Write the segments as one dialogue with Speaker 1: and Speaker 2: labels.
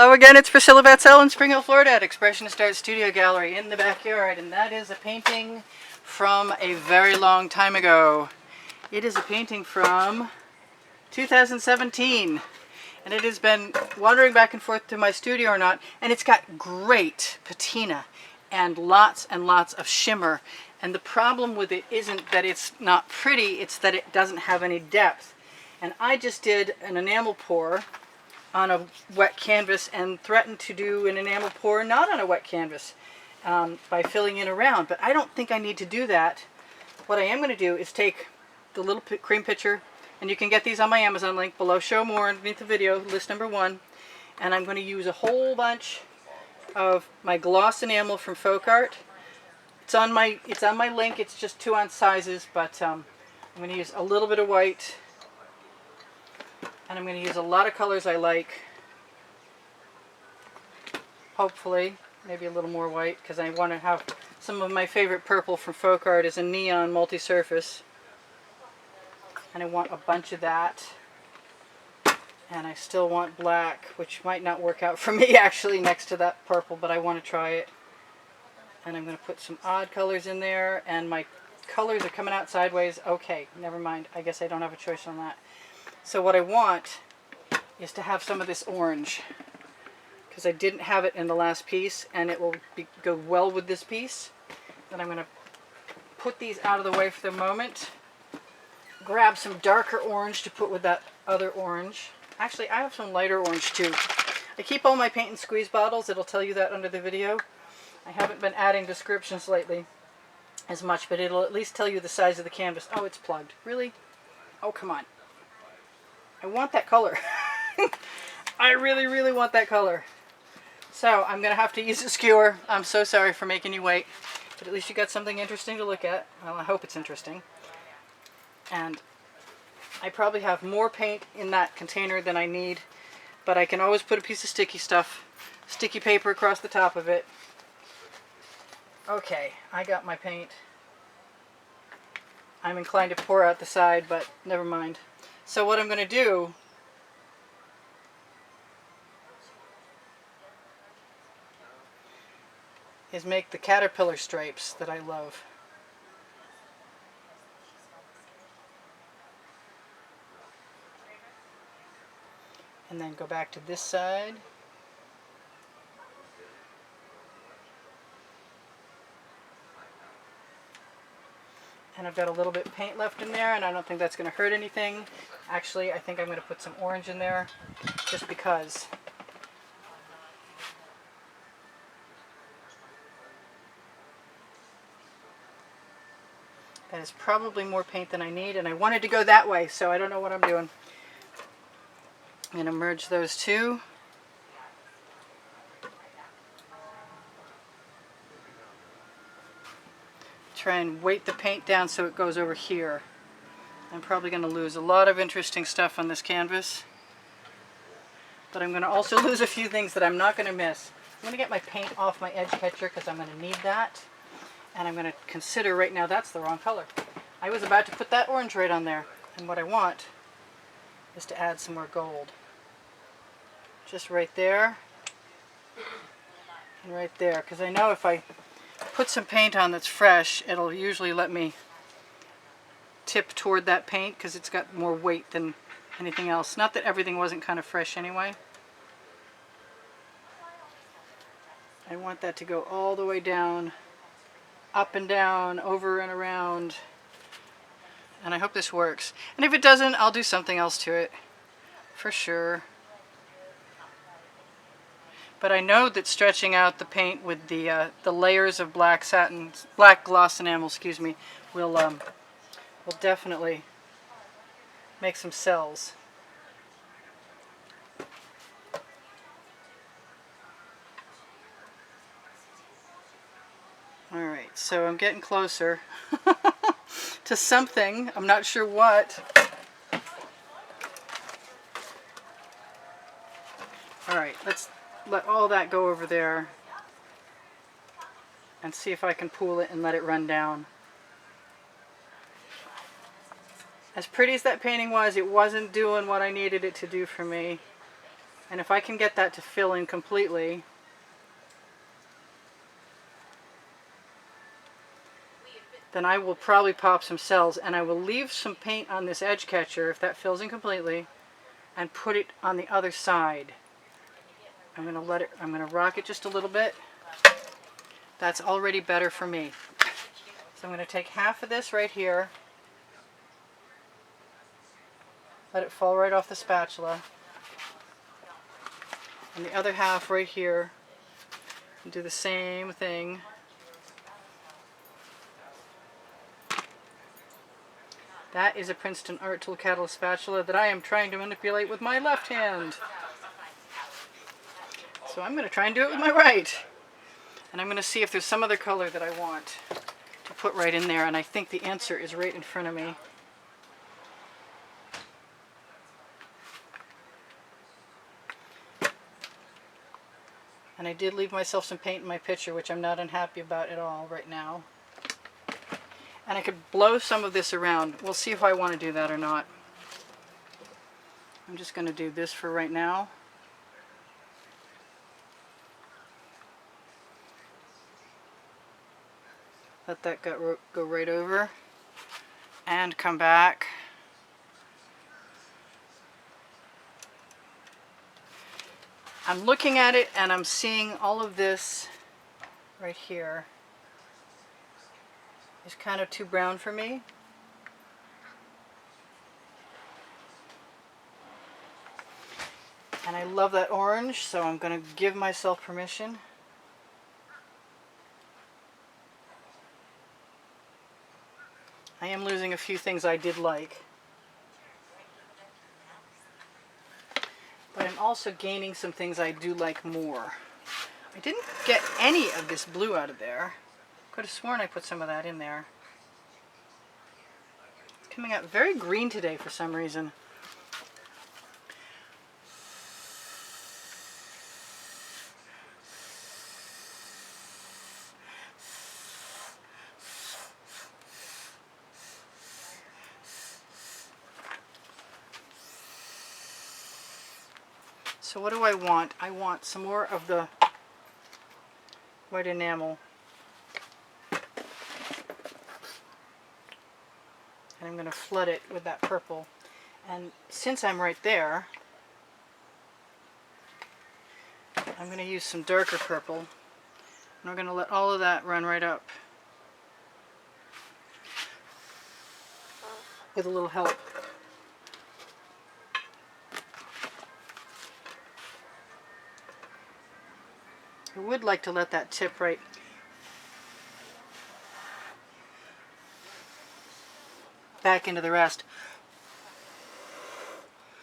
Speaker 1: Hello again, it's Priscilla Batzell in Spring Hill, Florida at Expressionist Art Studio Gallery in the backyard, and that is a painting from a very long time ago. It is a painting from 2017, and it has been wandering back and forth to my studio or not, and it's got great patina and lots of shimmer. And the problem with it isn't that it's not pretty, it's that it doesn't have any depth. And I just did an enamel pour on a wet canvas and threatened to do an enamel pour not on a wet canvas by filling in around, but I don't think I need to do that. What I am going to do is take the little cream pitcher, and you can get these on my Amazon link below, show more underneath the video, list number 1, and I'm going to use a whole bunch of my gloss enamel from Folk Art. It's on my link, it's just 2 ounce sizes, but I'm going to use a little bit of white. And I'm going to use a lot of colors I like. Hopefully, maybe a little more white, because I want to have some of my favorite purple from Folk Art is a neon multi-surface. And I want a bunch of that. And I still want black, which might not work out for me actually next to that purple, but I want to try it. And I'm going to put some odd colors in there, and my colors are coming out sideways. Okay, never mind. I guess I don't have a choice on that. So what I want is to have some of this orange, because I didn't have it in the last piece, and it will go well with this piece. Then I'm going to put these out of the way for the moment. Grab some darker orange to put with that other orange. Actually, I have some lighter orange too. I keep all my paint and squeeze bottles. It'll tell you that under the video. I haven't been adding descriptions lately as much, but it'll at least tell you the size of the canvas. Oh, it's plugged. Really? Oh, come on. I want that color. I really want that color. So I'm going to have to use a skewer. I'm so sorry for making you wait. But at least you got something interesting to look at. Well, I hope it's interesting. And I probably have more paint in that container than I need. But I can always put a piece of sticky paper across the top of it. Okay, I got my paint. I'm inclined to pour out the side, but never mind. So what I'm going to do is make the caterpillar stripes that I love. And then go back to this side. And I've got a little bit of paint left in there, and I don't think that's going to hurt anything. Actually, I think I'm going to put some orange in there, just because. That is probably more paint than I need, and I wanted to go that way, so I don't know what I'm doing. I'm going to merge those two. Try and weight the paint down so it goes over here. I'm probably going to lose a lot of interesting stuff on this canvas, but I'm going to also lose a few things that I'm not going to miss. I'm going to get my paint off my edge catcher because I'm going to need that, and I'm going to consider right now that's the wrong color. I was about to put that orange right on there, and what I want is to add some more gold. Just right there and right there, because I know if I put some paint on that's fresh, it'll usually let me tip toward that paint because it's got more weight than anything else. Not that everything wasn't kind of fresh anyway. I want that to go all the way down, up and down, over and around. And I hope this works. And if it doesn't, I'll do something else to it, for sure. But I know that stretching out the paint with the layers of black gloss enamel, excuse me, will definitely make some cells. All right, so I'm getting closer to something. I'm not sure what. All right, let's let all that go over there and see if I can pool it and let it run down. As pretty as that painting was, it wasn't doing what I needed it to do for me. And if I can get that to fill in completely, then I will probably pop some cells, and I will leave some paint on this edge catcher if that fills in completely, and put it on the other side. I'm going to rock it just a little bit. That's already better for me. So I'm going to take half of this right here, let it fall right off the spatula, and the other half right here, and do the same thing. That is a Princeton Art Tool Catalyst spatula that I am trying to manipulate with my left hand. So I'm going to try and do it with my right. And I'm going to see if there's some other color that I want to put right in there, and I think the answer is right in front of me. And I did leave myself some paint in my pitcher, which I'm not unhappy about at all right now. And I could blow some of this around. We'll see if I want to do that or not. I'm just going to do this for right now. Let that go right over. And come back. I'm looking at it and I'm seeing all of this right here is kind of too brown for me. And I love that orange, so I'm going to give myself permission. I am losing a few things I did like. But I'm also gaining some things I do like more. I didn't get any of this blue out of there. Could have sworn I put some of that in there. It's coming out very green today for some reason. So what do I want? I want some more of the white enamel. And I'm going to flood it with that purple. And since I'm right there, I'm going to use some darker purple. And we're going to let all of that run right up with a little help. I would like to let that tip right back into the rest.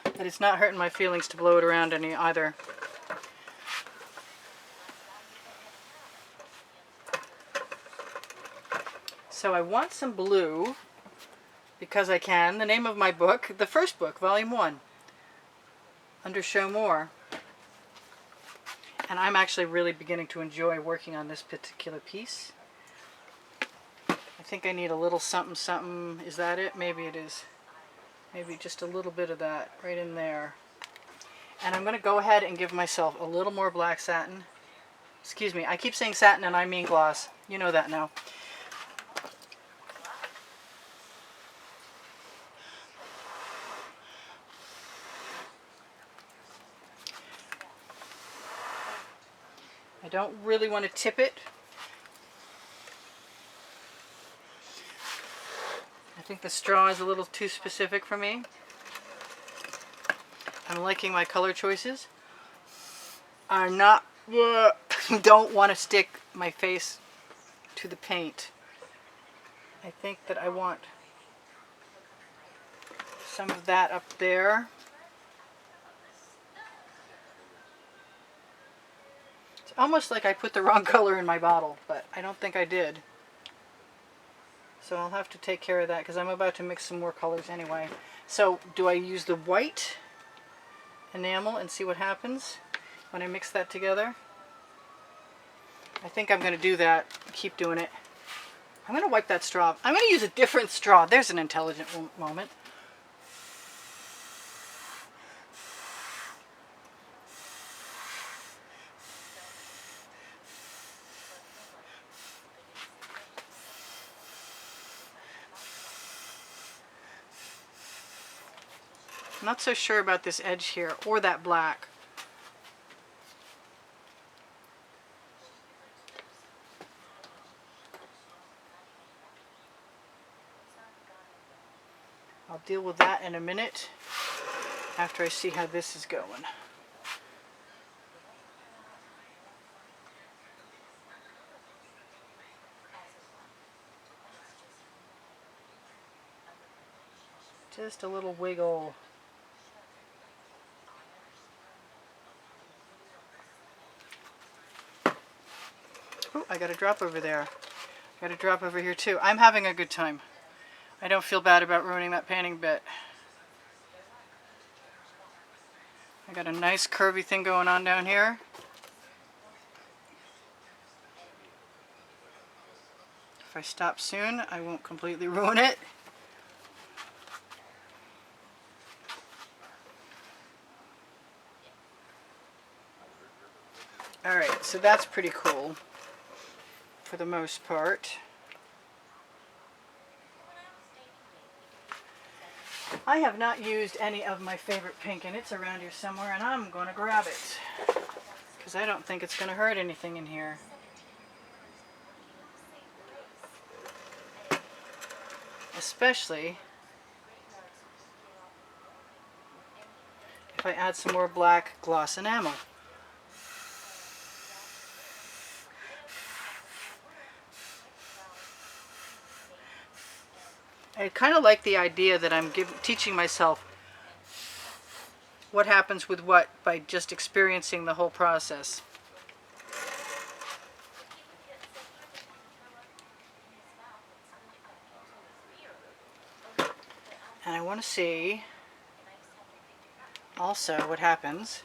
Speaker 1: But it's not hurting my feelings to blow it around any either. So I want some blue because I can. The name of my book, the first book, Volume 1, under Show More. And I'm actually really beginning to enjoy working on this particular piece. I think I need a little something something. Is that it? Maybe it is. Maybe just a little bit of that right in there. And I'm going to go ahead and give myself a little more black satin. Excuse me, I keep saying satin and I mean gloss. You know that now. I don't really want to tip it. I think the straw is a little too specific for me. I'm liking my color choices. I'm not, don't want to stick my face to the paint. I think that I want some of that up there. Almost like I put the wrong color in my bottle, but I don't think I did. So I'll have to take care of that because I'm about to mix some more colors anyway. So do I use the white enamel and see what happens when I mix that together? I think I'm going to do that. Keep doing it. I'm going to wipe that straw. I'm going to use a different straw. There's an intelligent moment. I'm not so sure about this edge here or that black. I'll deal with that in a minute after I see how this is going. Just a little wiggle. Oh, I got a drop over there. Got a drop over here too. I'm having a good time. I don't feel bad about ruining that painting bit. I got a nice curvy thing going on down here. If I stop soon, I won't completely ruin it. Alright, so that's pretty cool for the most part. I have not used any of my favorite pink, and it's around here somewhere, and I'm going to grab it because I don't think it's going to hurt anything in here. Especially if I add some more black gloss enamel. I kind of like the idea that I'm teaching myself what happens with what by just experiencing the whole process. And I want to see also what happens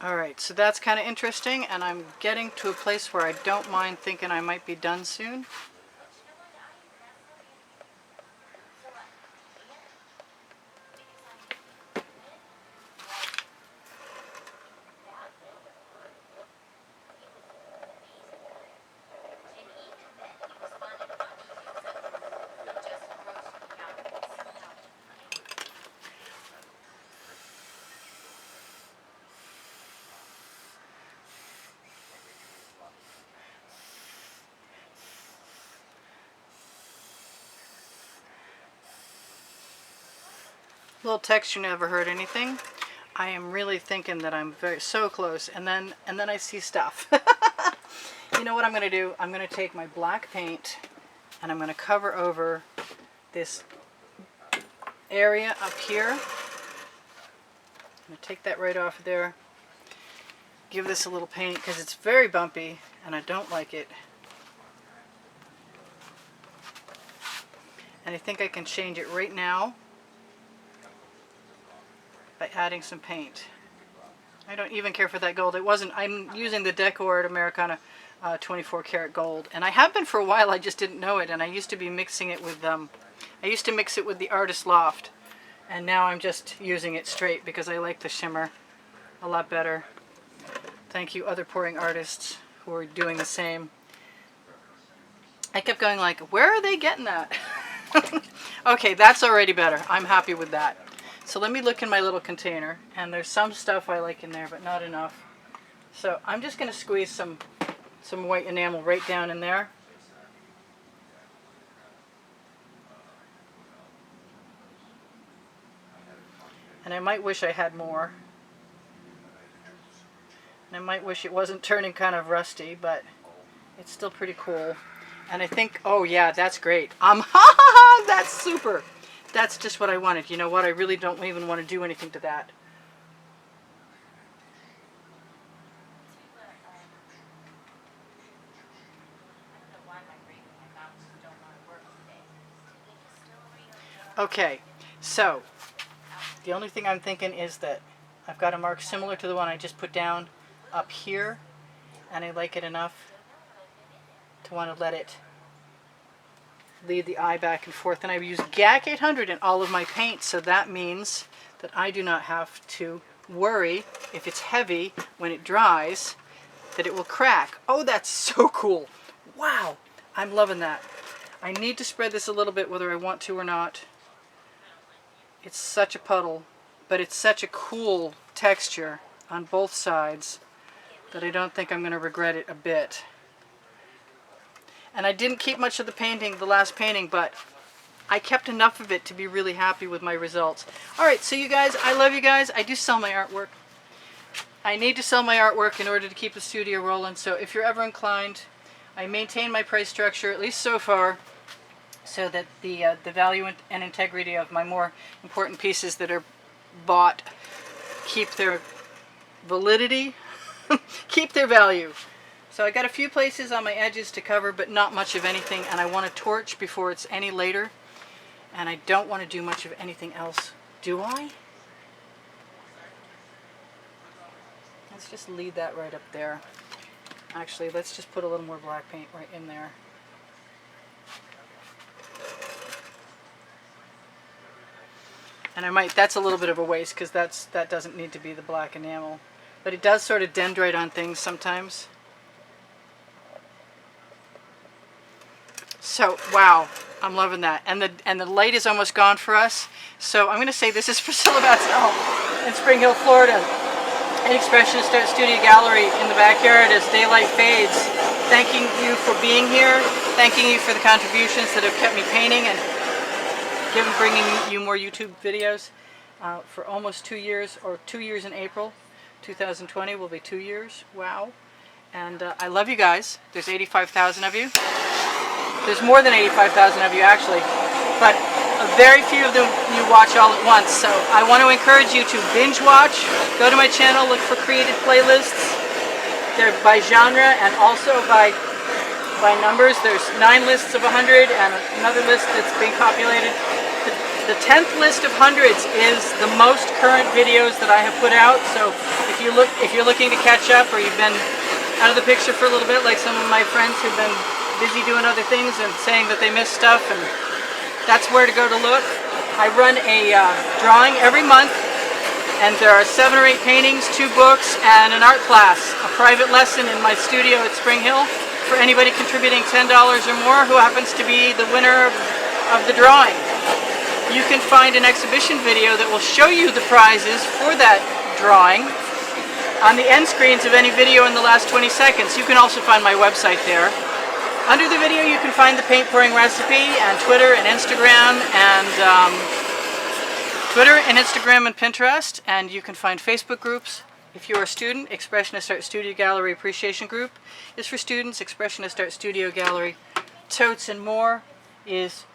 Speaker 1: Alright, so that's kind of interesting, and I'm getting to a place where I don't mind thinking I might be done soon. Little texture never hurt anything. I am really thinking that I'm so close, and then I see stuff. You know what I'm going to do? I'm going to take my black paint and I'm going to cover over this area up here. I'm going to take that right off there. Give this a little paint because it's very bumpy and I don't like it. And I think I can change it right now by adding some paint. I don't even care for that gold. It wasn't, I'm using the Decor at Americana 24 karat gold, and I have been for a while. I just didn't know it, and I used to be mixing it with I used to mix it with the Artist Loft, and now I'm just using it straight because I like the shimmer a lot better. Thank you other pouring artists who are doing the same. I kept going like, where are they getting that? Okay, that's already better. I'm happy with that. So let me look in my little container, and there's some stuff I like in there, but not enough. So I'm just going to squeeze some white enamel right down in there. And I might wish I had more. And I might wish it wasn't turning kind of rusty, but it's still pretty cool. And I think, oh yeah, that's great. That's super. That's just what I wanted. You know what? I really don't even want to do anything to that. Okay, so the only thing I'm thinking is that I've got a mark similar to the one I just put down up here, and I like it enough to want to let it lead the eye back and forth. And I use GAC 800 in all of my paints, so that means that I do not have to worry if it's heavy when it dries, that it will crack. Oh, that's so cool. Wow, I'm loving that. I need to spread this a little bit whether I want to or not. It's such a puddle, but it's such a cool texture on both sides that I don't think I'm going to regret it a bit. And I didn't keep much of the painting, the last painting, but I kept enough of it to be really happy with my results. Alright, so you guys, I love you guys. I do sell my artwork. I need to sell my artwork in order to keep the studio rolling, so if you're ever inclined, I maintain my price structure, at least so far, so that the value and integrity of my more important pieces that are bought keep their validity, keep their value. So I got a few places on my edges to cover, but not much of anything, and I want to torch before it's any later, and I don't want to do much of anything else. Do I? Let's just leave that right up there. Actually, let's just put a little more black paint right in there. And I might, that's a little bit of a waste because that doesn't need to be the black enamel. But it does sort of dendrite on things sometimes. So, wow, I'm loving that. And the light is almost gone for us. So I'm going to say this is Priscilla Batzell in Spring Hill, Florida. An Expressionist Art Studio Gallery in the backyard as daylight fades. Thanking you for being here. Thanking you for the contributions that have kept me painting and bringing you more YouTube videos for almost 2 years, or 2 years in April. 2020 will be 2 years. Wow. And I love you guys. There's 85,000 of you. There's more than 85,000 of you actually, but very few of them you watch all at once. So I want to encourage you to binge watch. Go to my channel, look for created playlists. They're by genre and also by numbers. There's 9 lists of 100 and another list that's being populated. The 10th list of hundreds is the most current videos that I have put out. So if you're looking to catch up, or you've been out of the picture for a little bit, like some of my friends who've been busy doing other things and saying that they miss stuff, and that's where to go to look. I run a drawing every month, and there are 7 or 8 paintings, 2 books, and an art class, a private lesson in my studio at Spring Hill for anybody contributing $10 or more who happens to be the winner of the drawing. You can find an exhibition video that will show you the prizes for that drawing on the end screens of any video in the last 20 seconds. You can also find my website there. Under the video you can find the paint pouring recipe, and Twitter and Instagram and Pinterest, and you can find Facebook groups. If you're a student, Expressionist Art Studio Gallery Appreciation Group is for students. Expressionist Art Studio Gallery Totes and More is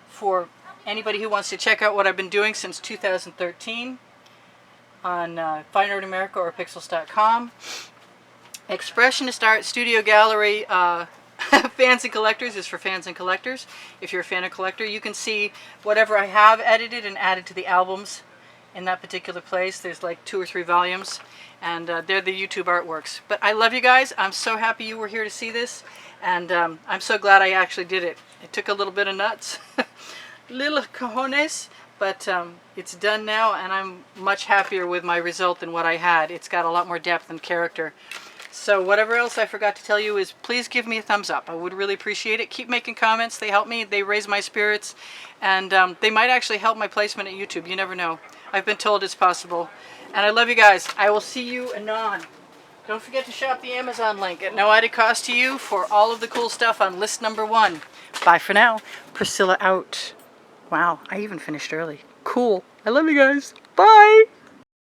Speaker 1: for anybody who wants to check out what I've been doing since 2013 on Fine Art America or Pixels.com. Expressionist Art Studio Gallery Fans and Collectors is for fans and collectors. If you're a fan or collector, you can see whatever I have edited and added to the albums in that particular place. There's like 2 or 3 volumes, and they're the YouTube artworks. But I love you guys. I'm so happy you were here to see this, and I'm so glad I actually did it. It took a little bit of nuts, little cojones, but it's done now, and I'm much happier with my result than what I had. It's got a lot more depth and character. So whatever else I forgot to tell you is please give me a thumbs up. I would really appreciate it. Keep making comments. They help me. They raise my spirits. And they might actually help my placement at YouTube. You never know. I've been told it's possible. And I love you guys. I will see you anon. Don't forget to shop the Amazon link at no added cost to you for all of the cool stuff on list number 1. Bye for now. Priscilla out. Wow, I even finished early. Cool. I love you guys. Bye.